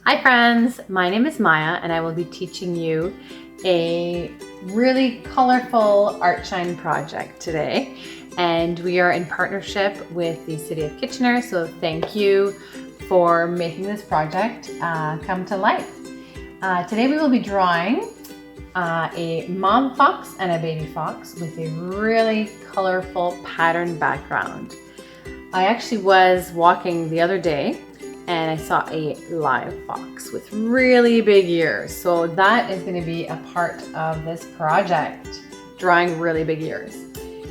Hi friends, my name is Maya and I will be teaching you a really colorful Artshine project today. And we are in partnership with the City of Kitchener, so thank you for making this project come to life. Today we will be drawing a mom fox and a baby fox with a really colorful pattern background. I actually was walking the other day and I saw a live fox with really big ears. So that is going to be a part of this project, drawing really big ears.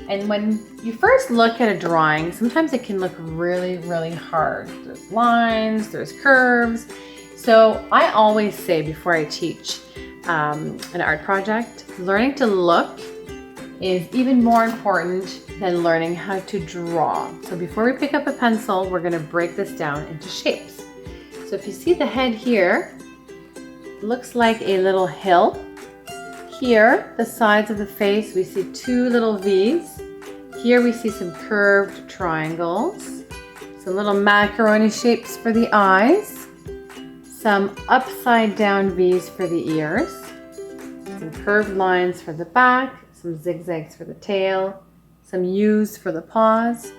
And when you first look at a drawing, sometimes it can look really, really hard. There's lines, there's curves. So I always say before I teach an art project, learning to look is even more important than learning how to draw. So before we pick up a pencil, we're going to break this down into shapes. So if you see the head here, it looks like a little hill. Here, the sides of the face, we see two little V's. Here we see some curved triangles, some little macaroni shapes for the eyes, some upside down V's for the ears, some curved lines for the back, some zigzags for the tail, some U's for the paws.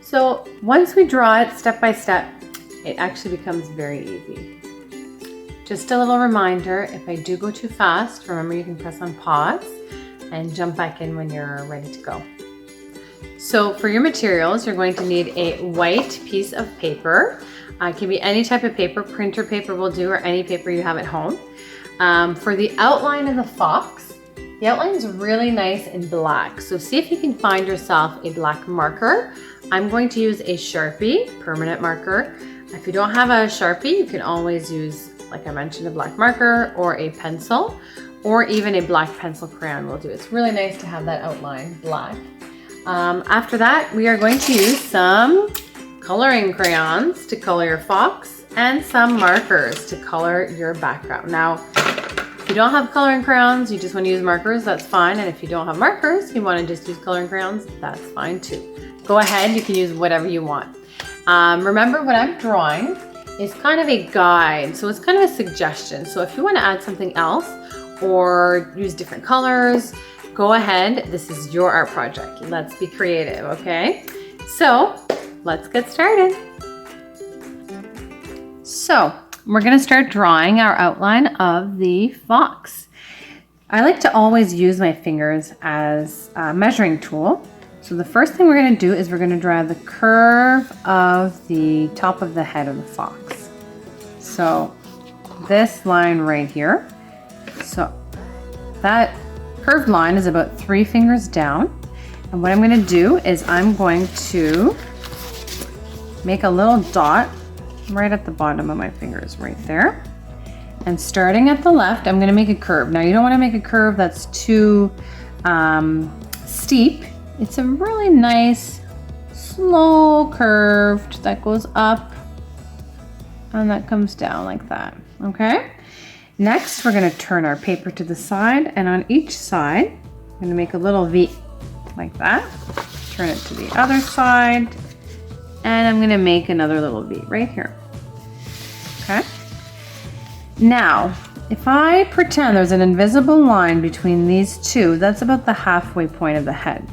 So once we draw it step by step, it actually becomes very easy. Just a little reminder, if I do go too fast, remember you can press on pause and jump back in when you're ready to go. So for your materials, you're going to need a white piece of paper. It can be any type of paper, printer paper will do, or any paper you have at home. For the outline of the fox, the outline is really nice and black. So see if you can find yourself a black marker. I'm going to use a Sharpie, permanent marker. If you don't have a Sharpie, you can always use, like I mentioned, a black marker or a pencil, or even a black pencil crayon will do. It's really nice to have that outline black. After that, we are going to use some coloring crayons to color your fox and some markers to color your background. Now, if you don't have coloring crayons, you just want to use markers, that's fine. And if you don't have markers, you want to just use coloring crayons, that's fine too. Go ahead, you can use whatever you want. Remember, what I'm drawing is kind of a guide, so it's kind of a suggestion. So if you want to add something else or use different colors, go ahead. This is your art project. Let's be creative, okay? So let's get started. So we're going to start drawing our outline of the fox. I like to always use my fingers as a measuring tool. So the first thing we're going to do is we're going to draw the curve of the top of the head of the fox. So this line right here. So that curved line is about 3 fingers down. And what I'm going to do is I'm going to make a little dot right at the bottom of my fingers right there. And starting at the left, I'm going to make a curve. Now you don't want to make a curve that's too steep. It's a really nice slow curve that goes up and that comes down like that. Okay. Next, we're going to turn our paper to the side, and on each side, I'm going to make a little V like that. Turn it to the other side, and I'm going to make another little V right here. Okay. Now, if I pretend there's an invisible line between these two, that's about the halfway point of the head.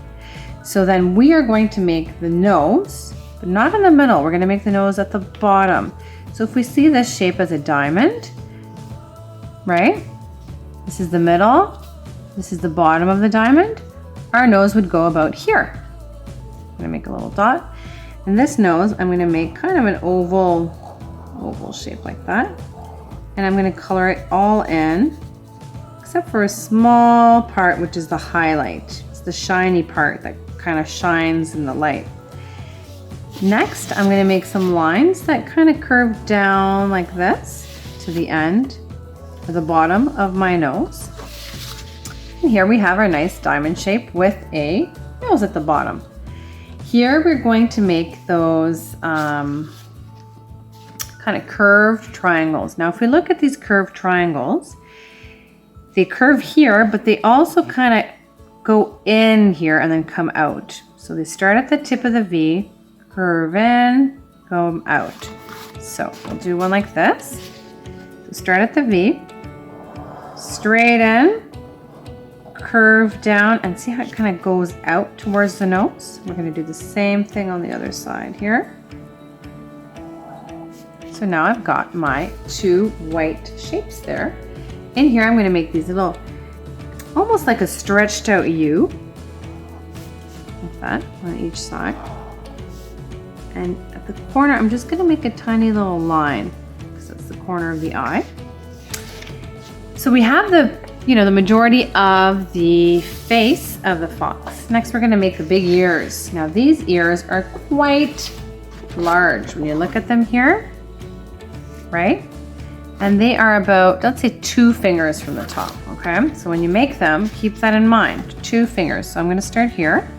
So then we are going to make the nose, but not in the middle. We're going to make the nose at the bottom. So if we see this shape as a diamond, right? This is the middle. This is the bottom of the diamond. Our nose would go about here. I'm going to make a little dot. And this nose, I'm going to make kind of an oval shape like that. And I'm going to color it all in, except for a small part, which is the highlight. It's the shiny part that kind of shines in the light. Next, I'm going to make some lines that kind of curve down like this to the end or the bottom of my nose. And here we have our nice diamond shape with a nose at the bottom. Here we're going to make those kind of curved triangles. Now if we look at these curved triangles, they curve here, but they also kind of go in here and then come out. So they start at the tip of the V, curve in, go out. So we'll do one like this. So start at the V, straighten, curve down, and see how it kind of goes out towards the nose? We're going to do the same thing on the other side here. So now I've got my two white shapes there. In here I'm going to make these little, almost like a stretched out U, like that on each side. And at the corner I'm just going to make a tiny little line because that's the corner of the eye. So we have the majority of the face of the fox. Next we're going to make the big ears. Now these ears are quite large when you look at them here, right? And they are about, let's say 2 fingers from the top, okay? So when you make them, keep that in mind, 2 fingers. So I'm going to start here.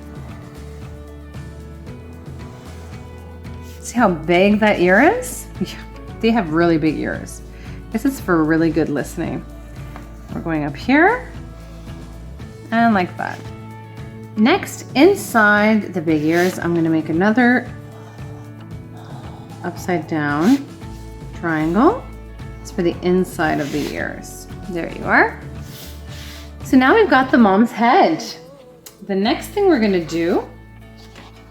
See how big that ear is? Yeah, they have really big ears. This is for really good listening. We're going up here and like that. Next, inside the big ears, I'm going to make another upside down triangle. It's for the inside of the ears. There you are. So now we've got the mom's head. The next thing we're going to do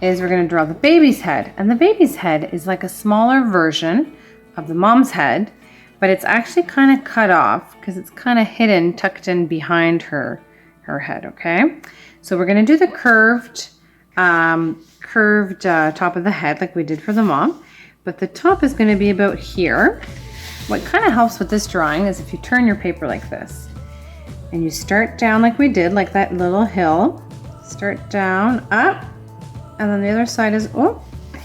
is we're going to draw the baby's head. And the baby's head is like a smaller version of the mom's head, but it's actually kind of cut off because it's kind of hidden, tucked in behind her head, okay? So we're going to do the curved top of the head like we did for the mom, but the top is going to be about here. What kind of helps with this drawing is if you turn your paper like this and you start down like we did, like that little hill, start down, up, and then the other side is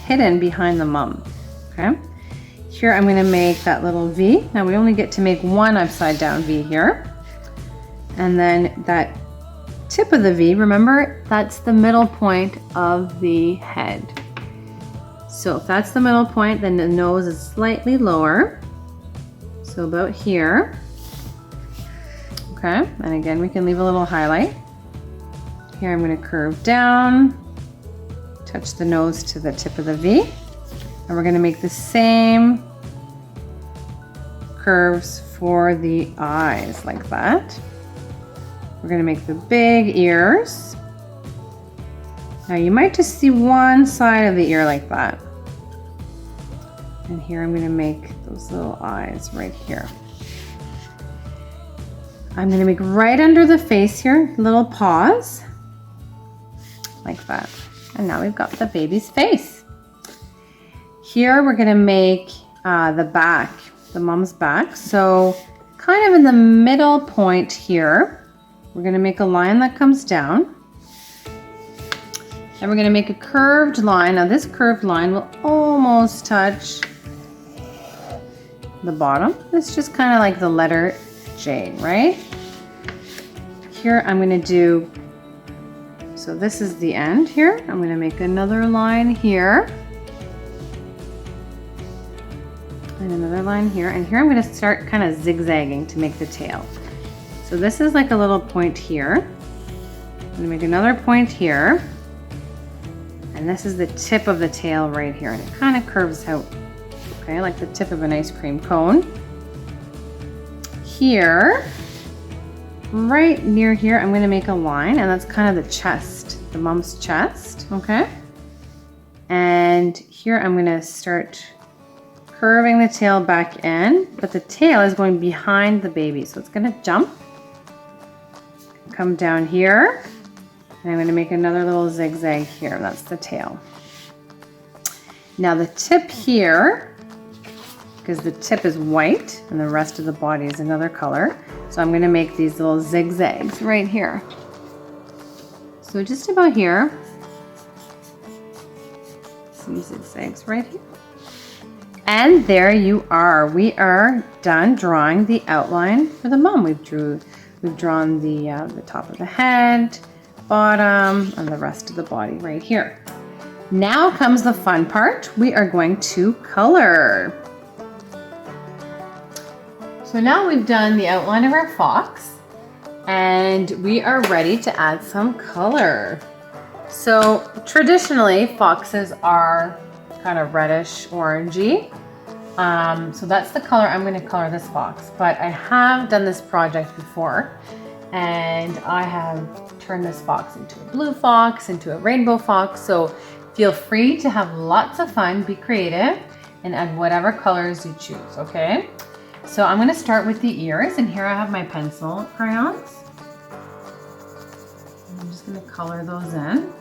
hidden behind the mom, okay? Here I'm going to make that little V. Now we only get to make one upside down V here. And then that tip of the V, remember, that's the middle point of the head. So if that's the middle point, then the nose is slightly lower. So about here. Okay, and again, we can leave a little highlight. Here I'm going to curve down, touch the nose to the tip of the V. And we're going to make the same curves for the eyes like that. We're going to make the big ears. Now you might just see one side of the ear like that. And here I'm going to make those little eyes right here. I'm going to make right under the face here, little paws like that. And now we've got the baby's face. Here we're going to make the back, the mom's back. So kind of in the middle point here, we're going to make a line that comes down. And we're going to make a curved line. Now this curved line will almost touch the bottom. It's just kind of like the letter J, right? Here I'm going to do, so this is the end here. I'm going to make another line here. And another line here. And here I'm going to start kind of zigzagging to make the tail. So this is like a little point here. I'm going to make another point here. And this is the tip of the tail right here. And it kind of curves out, okay, like the tip of an ice cream cone. Here, right near here, I'm going to make a line, and that's kind of the chest, the mom's chest, okay? And here I'm going to start curving the tail back in, but the tail is going behind the baby, so it's going to jump, come down here, and I'm going to make another little zigzag here. That's the tail. Now the tip here, because the tip is white and the rest of the body is another color, so I'm going to make these little zigzags right here. So just about here, some zigzags right here. And there you are. We are done drawing the outline for the mom. We've drawn the top of the head, bottom, and the rest of the body right here. Now comes the fun part. We are going to color. So now we've done the outline of our fox, and we are ready to add some color. So traditionally, foxes are kind of reddish orangey, So that's the color I'm going to color this fox, but I have done this project before, and I have turned this fox into a blue fox, into a rainbow fox, so feel free to have lots of fun, be creative, and add whatever colors you choose, okay? So I'm going to start with the ears, and here I have my pencil crayons. I'm just going to color those in.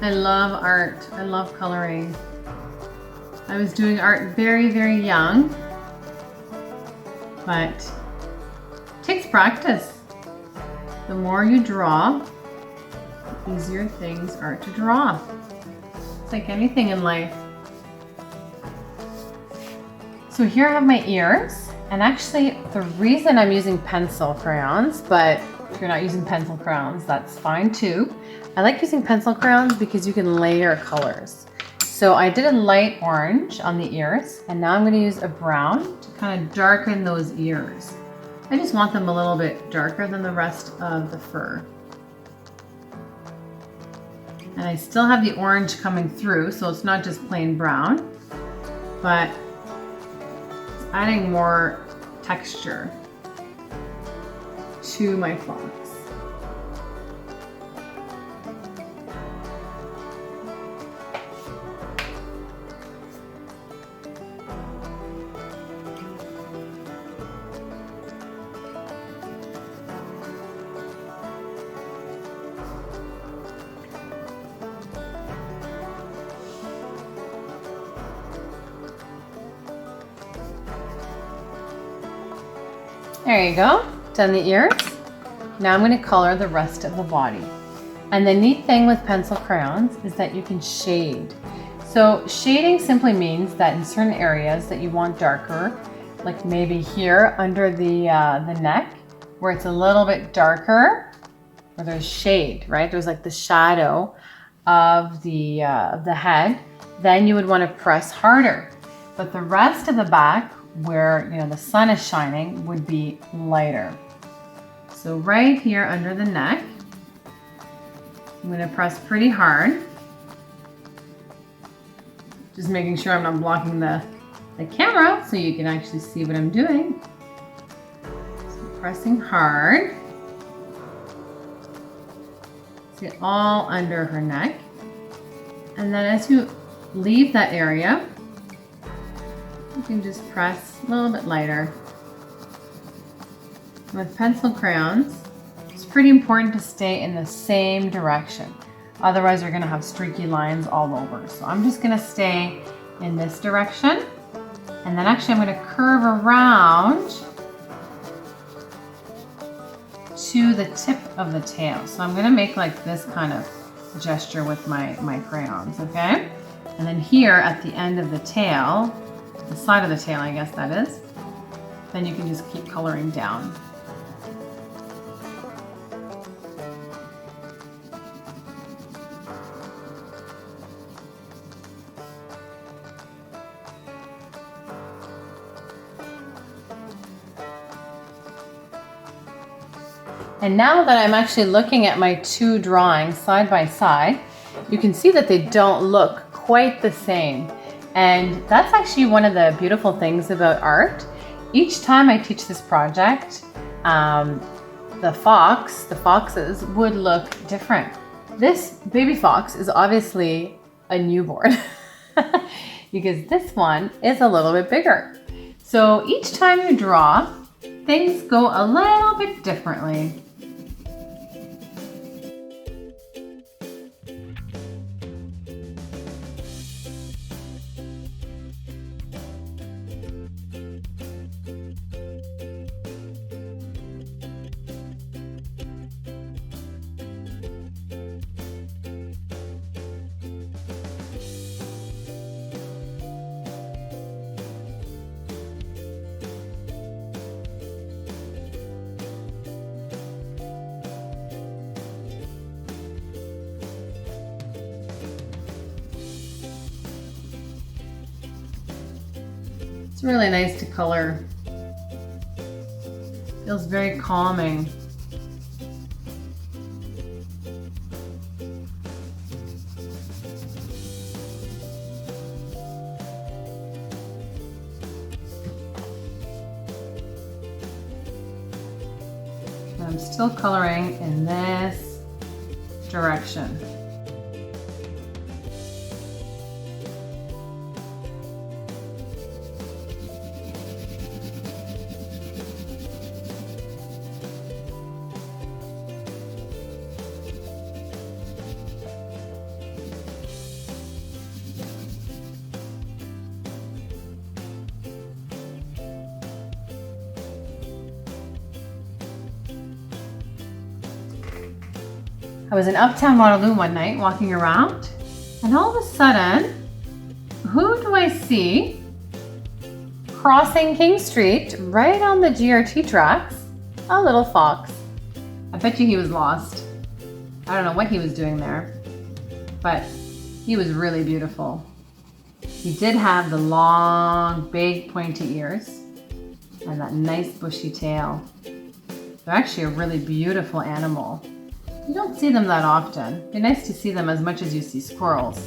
I love art. I love coloring. I was doing art very, very young, but it takes practice. The more you draw, the easier things are to draw. It's like anything in life. So here I have my ears, and actually the reason I'm using pencil crayons, but if you're not using pencil crayons, that's fine too. I like using pencil crayons because you can layer colors. So I did a light orange on the ears, and now I'm going to use a brown to kind of darken those ears. I just want them a little bit darker than the rest of the fur. And I still have the orange coming through, so it's not just plain brown, but it's adding more texture to my fox. There you go, done the ears. Now I'm going to color the rest of the body. And the neat thing with pencil crayons is that you can shade. So shading simply means that in certain areas that you want darker, like maybe here under the neck, where it's a little bit darker, where there's shade, right? There's like the shadow of the head, then you would want to press harder. But the rest of the back, where the sun is shining, would be lighter. So right here under the neck, I'm going to press pretty hard, just making sure I'm not blocking the camera so you can actually see what I'm doing. So pressing hard. See it all under her neck, and then as you leave that area, you can just press a little bit lighter. With pencil crayons, it's pretty important to stay in the same direction. Otherwise, you're going to have streaky lines all over. So I'm just going to stay in this direction. And then actually I'm going to curve around to the tip of the tail. So I'm going to make like this kind of gesture with my crayons, okay? And then here at the end of the tail, the side of the tail, I guess that is, then you can just keep coloring down. And now that I'm actually looking at my two drawings side by side, you can see that they don't look quite the same. And that's actually one of the beautiful things about art. Each time I teach this project, the foxes would look different. This baby fox is obviously a newborn because this one is a little bit bigger. So each time you draw, things go a little bit differently. It's really nice to color. Feels very calming. I'm still coloring in this direction. I was in Uptown Waterloo one night walking around, and all of a sudden, who do I see crossing King Street right on the GRT tracks? A little fox. I bet you he was lost. I don't know what he was doing there, but he was really beautiful. He did have the long, big, pointy ears and that nice bushy tail. They're actually a really beautiful animal. You don't see them that often. It'd be nice to see them as much as you see squirrels.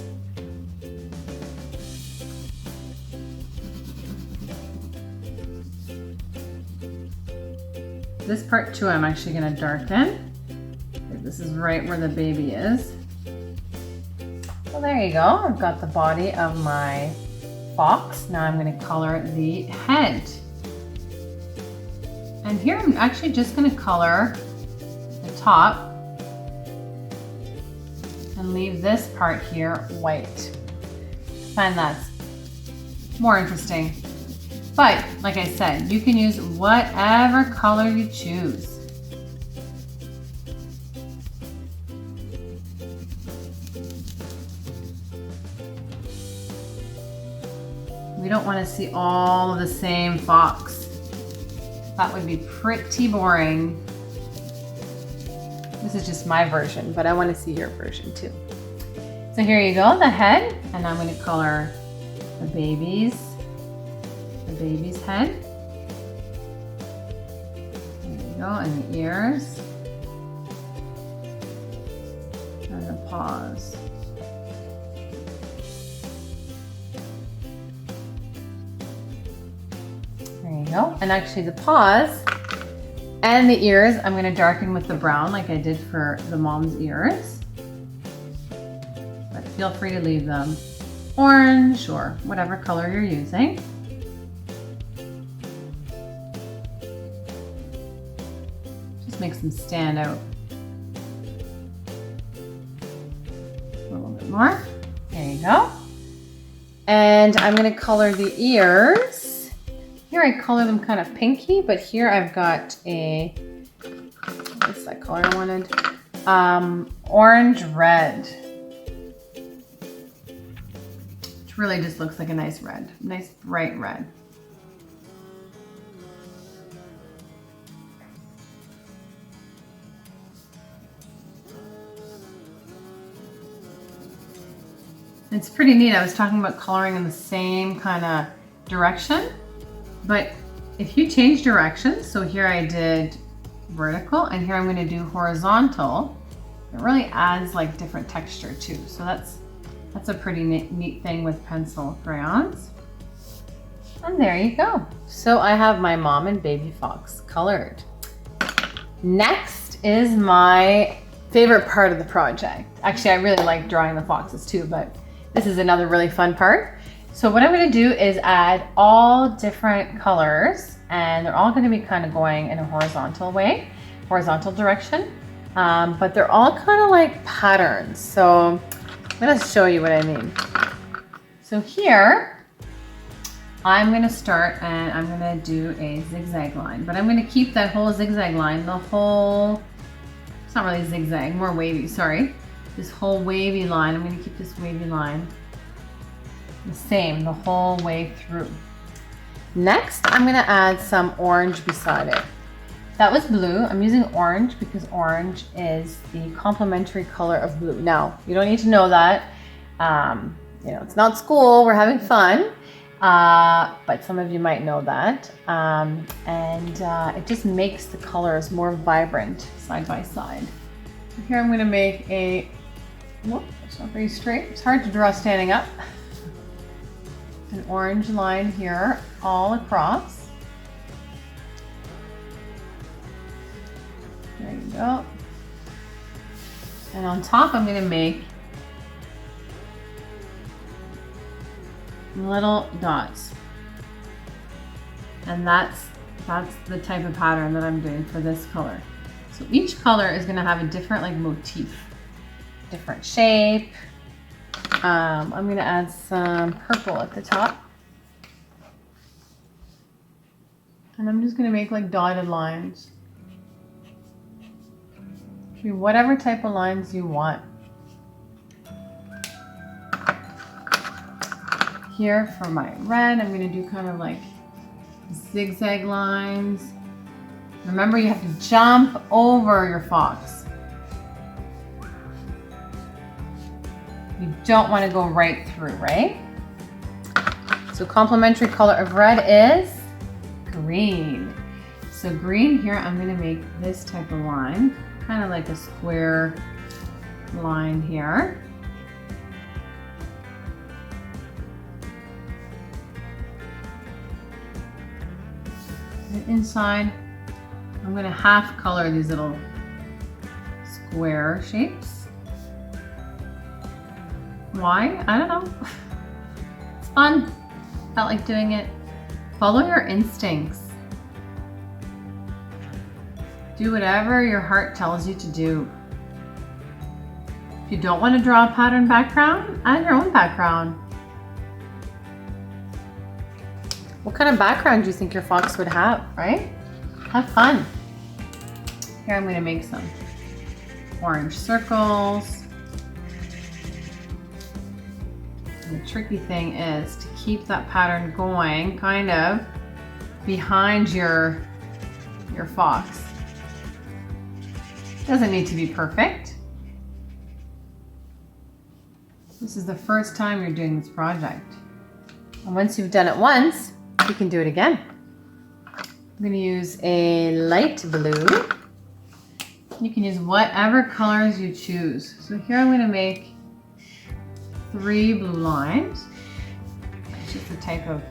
This part too, I'm actually going to darken. This is right where the baby is. So there you go. I've got the body of my fox. Now I'm going to color the head. And here I'm actually just going to color the top and leave this part here white. I find that's more interesting. But like I said, you can use whatever color you choose. We don't want to see all of the same fox. That would be pretty boring. This is just my version, but I want to see your version too. So here you go, the head, and I'm going to color the baby's head. There you go, and the ears, and the paws. There you go, and actually the paws and the ears, I'm going to darken with the brown like I did for the mom's ears. But feel free to leave them orange or whatever color you're using. Just makes them stand out. A little bit more. There you go. And I'm going to color the ears. Here I color them kind of pinky, but here I've got a, what's that color I wanted? Orange red. Which really just looks like a nice red, nice bright red. It's pretty neat. I was talking about coloring in the same kind of direction. But if you change directions, so here I did vertical and here I'm going to do horizontal, it really adds like different texture too. So that's a pretty neat thing with pencil crayons. And there you go. So I have my mom and baby fox colored. Next is my favorite part of the project. Actually, I really like drawing the foxes too, but this is another really fun part. So what I'm going to do is add all different colors, and they're all going to be kind of going in a horizontal way, horizontal direction, but they're all kind of like patterns. So I'm going to show you what I mean. So here, I'm going to start and I'm going to do a zigzag line, but I'm going to keep that whole zigzag line, the whole, it's not really zigzag, more wavy, sorry. This whole wavy line, I'm going to keep this wavy line the same the whole way through. Next, I'm going to add some orange beside it. That was blue. I'm using orange because orange is the complementary color of blue. Now, you don't need to know that. You know, it's not school. We're having fun. but some of you might know that. It just makes the colors more vibrant side by side. Here I'm going to make a, whoop, it's not very straight. It's hard to draw standing up. An orange line here all across. There you go. And on top I'm going to make little dots. And that's the type of pattern that I'm doing for this color. So each color is going to have a different like motif, different shape. I'm going to add some purple at the top. And I'm just going to make like dotted lines. Be whatever type of lines you want. Here for my red, I'm going to do kind of like zigzag lines. Remember, you have to jump over your fox. You don't want to go right through, right? So complementary color of red is green. So green here, I'm going to make this type of line, kind of like a square line here. And inside, I'm going to half color these little square shapes. Why? I don't know. It's fun. Felt like doing it. Follow your instincts. Do whatever your heart tells you to do. If you don't want to draw a pattern background, add your own background. What kind of background do you think your fox would have, right? Have fun. Here I'm going to make some orange circles. And the tricky thing is to keep that pattern going kind of behind your fox. Doesn't need to be perfect. This is the first time you're doing this project. And once you've done it once, you can do it again. I'm going to use a light blue. You can use whatever colors you choose. So here I'm going to make 3 blue lines. That's just the type of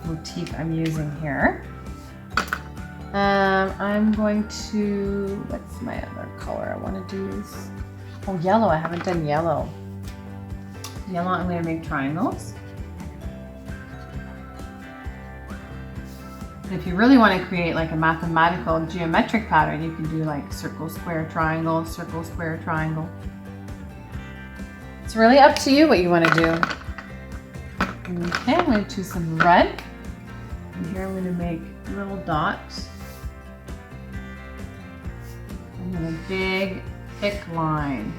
motif I'm using here. I'm going to, what's my other color I want to do? Oh, yellow. I haven't done yellow. Yellow, I'm going to make triangles. And if you really want to create like a mathematical geometric pattern, you can do like circle, square, triangle, circle, square, triangle. It's really up to you what you want to do. Okay, I'm going to choose some red. And here I'm going to make little dots. And then a big, thick line.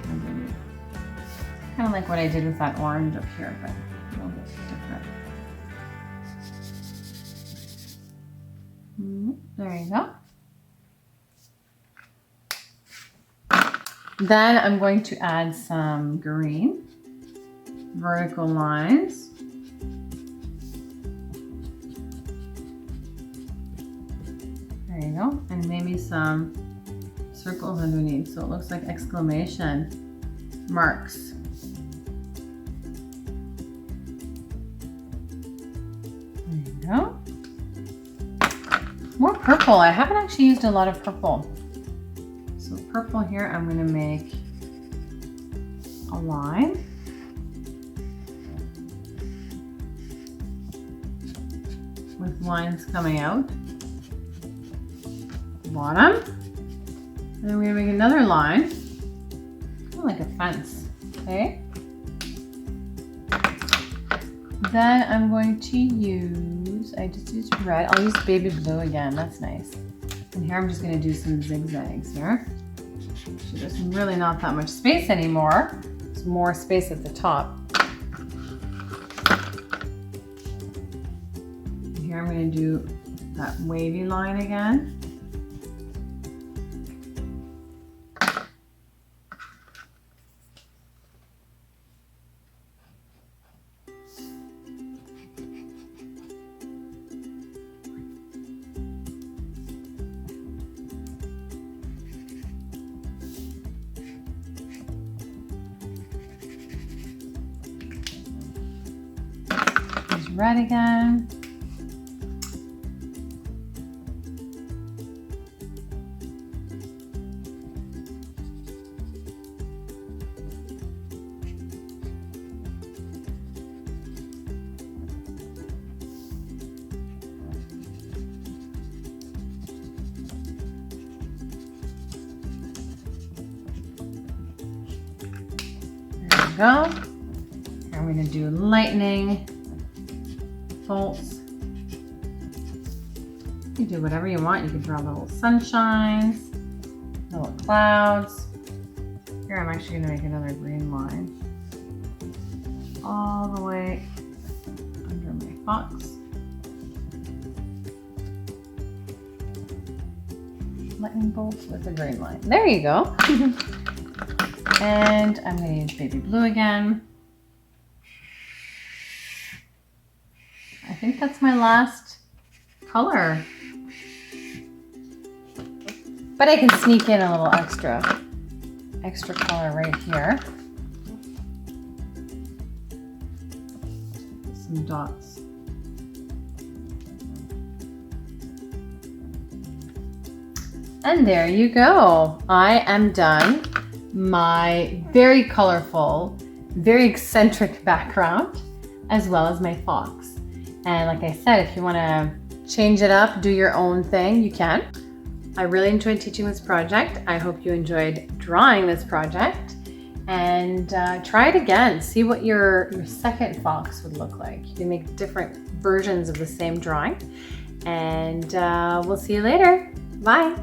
Kind of like what I did with that orange up here, but a little bit different. There you go. Then I'm going to add some green vertical lines. There you go. And maybe some circles underneath so it looks like exclamation marks. There you go. More purple. I haven't actually used a lot of purple. So purple here, I'm going to make a line. With lines coming out. Bottom. And then we're going to make another line. Kind of like a fence. Okay. Then I'm going to use, I just used red. I'll use baby blue again. That's nice. And here I'm just going to do some zigzags here. So there's really not that much space anymore. There's more space at the top. And here I'm going to do that wavy line again. red again. Go. I'm going to do lightning bolts. You can do whatever you want. You can draw little sunshines, little clouds. Here I'm actually going to make another green line all the way under my fox. Lightning bolts with a green line. There you go. And I'm going to use baby blue again. I think that's my last color. But I can sneak in a little extra color right here. Some dots. And there you go. I am done. My very colorful, very eccentric background, as well as my fox. And like I said, if you want to change it up, do your own thing, you can. I really enjoyed teaching this project. I hope you enjoyed drawing this project. And try it again. See what your second fox would look like. You can make different versions of the same drawing. And we'll see you later. Bye.